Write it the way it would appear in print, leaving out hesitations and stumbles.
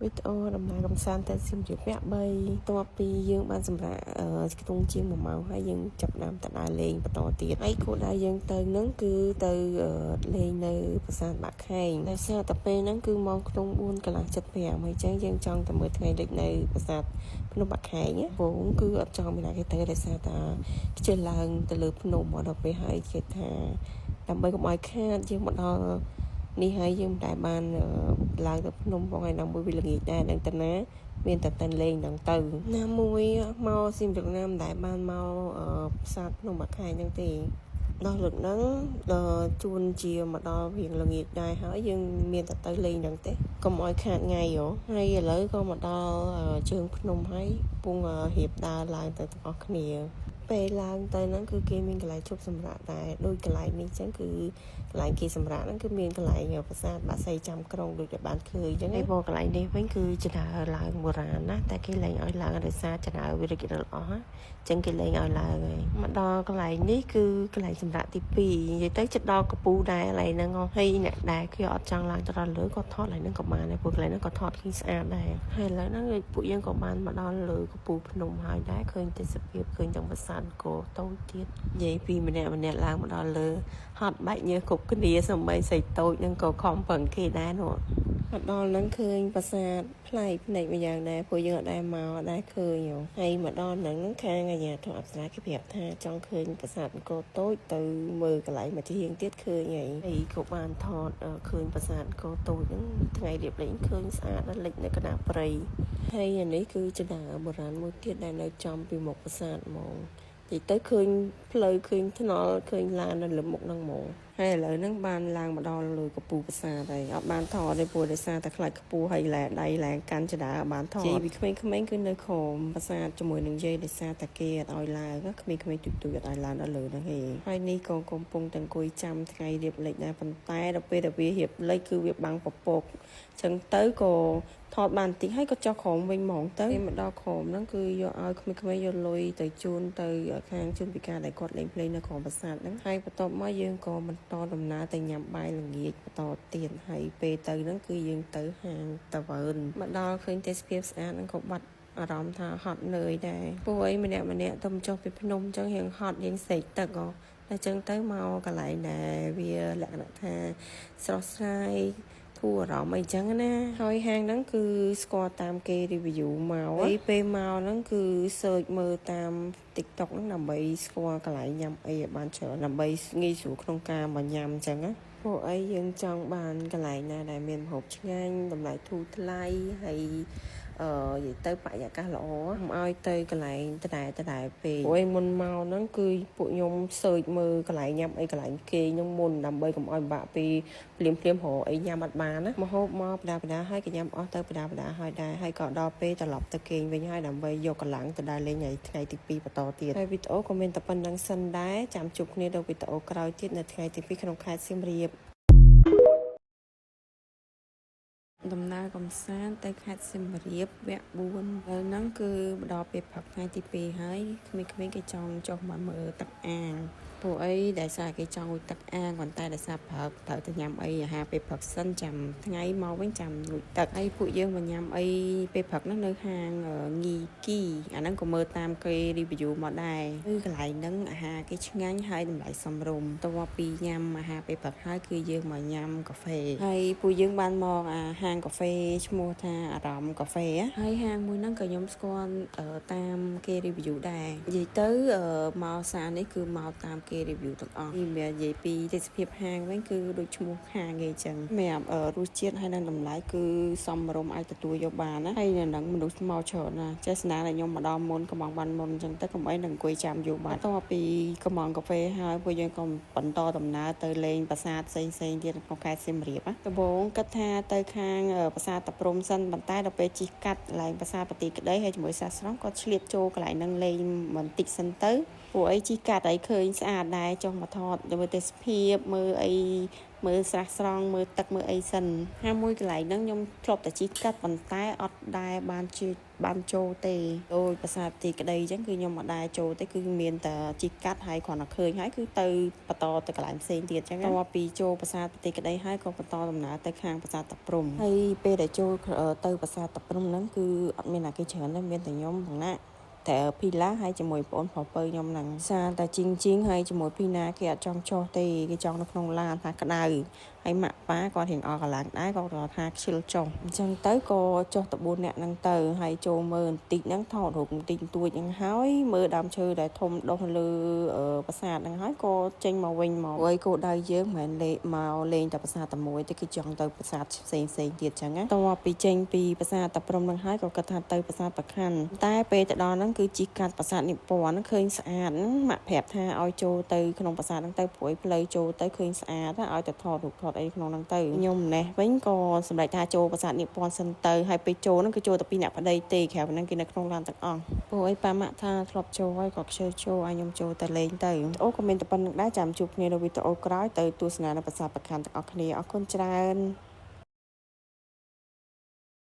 វីដេអូដំណើរកំសាន្តទៅសៀមរាបវគ្គ3តបពីយើងបានសម្រាប់ខ្ទង់ជាង1ម៉ោងហើយយើងចាប់ដើមទៅដើរលេងបន្តទៀតហើយគោលដៅយើងទៅហ្នឹងគឺទៅលេងនៅប្រាសាទបាក់ខែងដោយសារតែពេលហ្នឹងគឺម៉ោងខ្ទង់4កន្លះ7:05ហើយអញ្ចឹងយើងចង់ទៅមើលថ្ងៃលិចនៅប្រាសាទភ្នំបាក់ខែងបងគឺអត់ចង់មានណាគេទៅដោយសារតែខ្ជិលឡើងទៅលើភ្នំដល់ពេលហើយគេថាដើម្បីកុំឲ្យខាតយើងមកដល់នេះហើយយើងមិនដែលបានឡើងទៅភ្នំផងហើយណាមួយវាល្ងាចដែរនឹងទៅណាមានតែទៅលេងហ្នឹងទៅណាមួយមកសៀមរាបណាមិនដែលបានមកប្រាសាទភ្នំបាក់ខែងហ្នឹងទេដល់លើកហ្នឹងជួនជាមកដល់រៀងល្ងាចដែរហើយយើងមានតែទៅលេងហ្នឹងទេកុំឲ្យខាតថ្ងៃហើយឥឡូវក៏មកដល់ជើងភ្នំហើយពងរៀបដើរឡើងទៅទាំងអស់គ្នាពេលឡើងទៅហ្នឹងគឺគេមានកន្លែងជប់សម្រាប់ដែរដូចកន្លែងនេះអញ្ចឹងគឺកន្លែងគេសម្រាប់ហ្នឹងគឺមានកន្លែងប្រាសាទបាក់សីចាំក្រុងដូចដែលបានឃើញអញ្ចឹងហើយមកកន្លែងនេះវិញគឺជាដើរឡើងបុរាណណាតែគេលែងឲ្យឡើងដោយសារចដើរវារីករាលអស់អញ្ចឹងគេលែងឲ្យឡើងហើយមកដល់កន្លែងនេះគឺកន្លែងសម្រាប់ទី2និយាយទៅចិត្តដល់កពូដែរកន្លែងហ្នឹងហើយអ្នកដែលគេអត់ចង់ឡើងទៅដល់លើក៏ថតកន្លែងហ្នឹងក៏បានដែរព្រោះកន្លែងហ្នឹងក៏ថតឃើញស្អាតដែរហើយឥឡូវហ្នឹងពួកយើងក៏បានមកដល់លើកពូភ្នំហើយដែរឃើញទេសភាពឃើញទាំងប្រាសាទក៏តូចទៀតនិយាយពីម្នាក់ឡើងមកដល់លើហត់បាច់ញើសគ្រប់គ្នាសំបីស្អីតូចហ្នឹងក៏ខំប្រឹងគេដែរនោះមកដល់ហ្នឹងឃើញប្រាសាទប្លែកភ្នែកម្យ៉ាងដែរព្រោះយើងអត់ដែរមកអត់ដែរឃើញហើយមកដល់ហ្នឹងខាងអាជ្ញាធរអប្សរាគេប្រាប់ថាចង់ឃើញប្រាសាទអង្គរតូចទៅមើលកន្លែងមួយជាងទៀតឃើញហើយក៏បានថតឃើញប្រាសាទអង្គរតូចហ្នឹងថ្ងៃរៀបលេងឃើញស្អាតដល់លិចនៅកណ្ដាលព្រៃហើយអានេះគឺជាដើរបុរាណមួយទៀតដែលនៅចំពីមុខប្រាសាទហ្មងនិយាយទៅឃើញផ្លូវឃើញថ្នល់ឃើញឡាននៅលើមុខហ្នឹងហ្មងហើយឥឡូវហ្នឹងបានឡើងមកដល់លើកពូប្រាសាទហើយអត់បានថតទេព្រោះដោយសារតែខ្លាចខ្ពស់ហើយឡែដៃឡែកាន់ចដាបានថតនិយាយពីក្មេងៗគឺនៅក្រោមប្រាសាទជាមួយនឹងយាយដោយសារតែគេអត់ឲ្យឡើងក្មេងៗទូចៗអត់ឲ្យឡើងដល់លើហ្នឹងទេហើយនេះក៏កំពុងតែអង្គុយចាំថ្ងៃរៀបលេខដែរប៉ុន្តែដល់ពេលដែលវារៀបលេខគឺវាបាំងពពកអញ្ចឹងទៅក៏ថតបានតិចហើយក៏ចុះក្រោមវិញហ្មងទៅមកដល់ក្រោមហ្នឹងគឺយកឲ្យក្មេងៗយកលុយទៅជូនទៅខាងជនពិការដែលគាត់លេងភ្លេងនៅក្រោមប្រាសាទហ្នឹងហើយបន្ទាប់មកយើងក៏បន្តដំណើរទៅញ៉ាំបាយល្ងាចបន្តទៀតហើយពេលទៅហ្នឹងគឺយើងទៅហាងតាវើនមកដល់ឃើញទេសភាពស្អាតហ្នឹងក៏បាត់អារម្មណ៍ថាហត់នឿយដែរព្រោះអីម្នាក់ទៅចុះពីភ្នំអញ្ចឹងរៀងហត់រៀងសេកទឹកតែអញ្ចឹងទៅមកកន្លែងដែលវាលក្ខណៈថាស្រស់ស្រាយធូរអារម្មណ៍អីចឹងណាហើយហាងហ្នឹងគឺស្គាល់តាមគេ review មកហើយពេលមកហ្នឹងគឺ search មើលតាម TikTok ហ្នឹងដើម្បីស្គាល់កន្លែងញ៉ាំអីឲ្យបានច្រើនដើម្បីងាយស្រួលក្នុងការមកញ៉ាំអញ្ចឹងណាព្រោះអីយើងចង់បានកន្លែងណាដែលមានម្ហូបឆ្ងាញ់តម្លៃធូរថ្លៃហើយនិយាយទៅបរិយាកាសល្អមិនឲ្យទៅកន្លែងដដែលពេកព្រោះឯមុនមកហ្នឹងគឺពួកខ្ញុំសើចមើលកន្លែងញ៉ាំអីកន្លែងគេហ្នឹងមុនដើម្បីកុំឲ្យបាក់ពីភ្លាមរកអីញ៉ាំអត់បានណាមកហូបមកបដាហើយក៏ញ៉ាំអស់ទៅបដាហើយដែរហើយក៏ដល់ពេលត្រឡប់ទៅគេងវិញហើយដើម្បីយកកម្លាំងទៅដើរលេងថ្ងៃទី2បន្តទៀតហើយវីដេអូក៏មានតែប៉ុណ្្នឹងសិនដែរចាំជួបគ្នានៅវីដេអូក្រោយទៀតនៅថ្ងៃទី2ក្នុងខេត្តសៀមរាបដំណើរកំសាន្តទៅខេត្តសៀមរាបវគ្គ4ហើយហ្នឹងគឺដល់ពេលព្រឹកថ្ងៃទី2ហើយក្មេងៗគេចង់ចុះមកមើលទឹកអាងព្រោះអីដែលសារគេចង់ងូតទឹកអាងប៉ុន្តែដោយសារព្រឹកត្រូវទៅញ៉ាំអីអាហារពេលព្រឹកសិនចាំថ្ងៃមកវិញចាំងូតទឹកហើយពួកយើងមកញ៉ាំអីពេលព្រឹកហ្នឹងនៅហាងងីគីអាហ្នឹងក៏មើលតាមគេ review មកដែរគឺកន្លែងហ្នឹងអាហារគេឆ្ងាញ់ហើយតម្លៃសមរម្យតបពីញ៉ាំអាហារពេលព្រឹកហើយគឺយើងមកញ៉ាំកាហ្វេហើយពួកយើងបានមកហាងកាហ្វេឈ្មោះថាអារម្មណ៍កាហ្វេហើយហាងមួយហ្នឹងក៏ខ្ញុំស្គាល់តាមគេ review ដែរនិយាយទៅមកសារនេះគឺមកតាមគេ review ទាំងអស់នេះមាននិយាយពីទេសភាពហាងវិញគឺដូចឈ្មោះហាងគេអញ្ចឹងសម្រាប់រសជាតិហើយនិងតម្លៃគឺសមរម្យអាចទទួលយកបានណាហើយនៅនឹងមនុស្សមកច្រើនណាចេះស្នាដែលខ្ញុំមកដល់មុនកំងបានមុនអញ្ចឹងទៅកុំអីនឹងអង្គុយចាំយូរបានតពីកំងកាហ្វេហើយពួកយើងក៏បន្តដំណើរទៅលេងប្រាសាទផ្សេងទៀតក្នុងខេត្តសៀមរាបណាដំបូងគិតថាទៅខាងប្រាសាទតាព្រំសិនប៉ុន្តែដល់ពេលជិះកាត់កន្លែងប្រាសាទបទីក្តីហើយជាមួយសាស្រ្រងក៏ឆ្លៀតចូលកន្លែងហ្នឹងលេងបន្តិចសិនទៅពួកអីជិះកាត់ឲ្យឃើញស្អាត ដែរចុះមកថតមើលទេសភាពមើលអីមើលស្រះស្រង់មើលទឹកមើលអីសិនហើយមួយកន្លែងហ្នឹងខ្ញុំធ្លាប់តែជិះកាត់ប៉ុន្តែអត់ដែរបានចូលទេដោយប្រាសាទទីក្តីអញ្ចឹងគឺខ្ញុំអត់ដែរចូលទេគឺមានតែជិះកាត់ហើយគ្រាន់តែឃើញហើយគឺទៅបន្តទៅកន្លែងផ្សេងទៀតអញ្ចឹងតពីចូលប្រាសាទទីក្តីហើយក៏បន្តដំណើរទៅខាងប្រាសាទតាព្រំហើយពេលដែលចូលទៅប្រាសាទតាព្រំហ្នឹងគឺអត់មានអ្នកគេច្រើនទេមានតែខ្ញុំផងណាតែភីឡាហើយជាមួយបងប្អូនប្រុសពៅខ្ញុំហ្នឹងសារតែជីងហើយជាមួយភីណាគេអត់ចង់ចុះទេគេចង់នៅក្នុងឡានថាក្តៅហើយម៉ាក់ប៉ាគាត់រៀងអស់កន្លងដែរគាត់ថាខ្ជិលចុះអញ្ចឹងទៅក៏ចុះទៅ4នាក់ហ្នឹងទៅហើយចូលមើលបន្តិចហ្នឹងថតរូបបន្តិចបន្តួចហ្នឹងហើយមើលដើមឈើដែលធំដុះលើប្រាសាទហ្នឹងហើយក៏ចេញមកវិញមកអីគោលដៅយើងមិនមែនមកលេងតែប្រាសាទតែមួយទេគឺចង់ទៅប្រាសាទផ្សេងទៀតអញ្ចឹងណាតពីចេញពីប្រាសាទតាព្រំហ្នឹងហើយក៏គិតថាទៅប្រាសាទប្រខាន់តែពេលទៅដល់ហ្នឹងគឺជិះកាត់ប្រាសាទនិពន្ធហ្នឹងឃើញស្អាតហ្នឹងម៉ាក់ប្រាប់ថាឲ្យចូលទៅក្នុងប្រាសាទហ្នឹងទៅព្រួយផ្លូវចូលទៅឃើញស្អាតឲ្យទៅថតរូបថតអីក្នុងហ្នឹងទៅខ្ញុំម្នេះវិញក៏សម្រេចថាចូលប្រាសាទនិពន្ធសិនទៅហើយពេលចូលហ្នឹងគឺចូលតែពីអ្នកប្តីទេក្រៅពីហ្នឹងគេនៅក្នុងឡានទាំងអស់ព្រោះអីប៉ាម៉ាក់ថាធ្លាប់ចូលហើយក៏ខ្ជិលចូលឲ្យខ្ញុំចូលតែលេងទៅអូក៏មានតែប៉ុណ្្នឹងដែរចាំជួបគ្នានៅវីដេអូក្រោយទៅទស្សនានៅប្រាសាទប្រខាន់ទាំងអស់គ្នាអរគុណច្រើន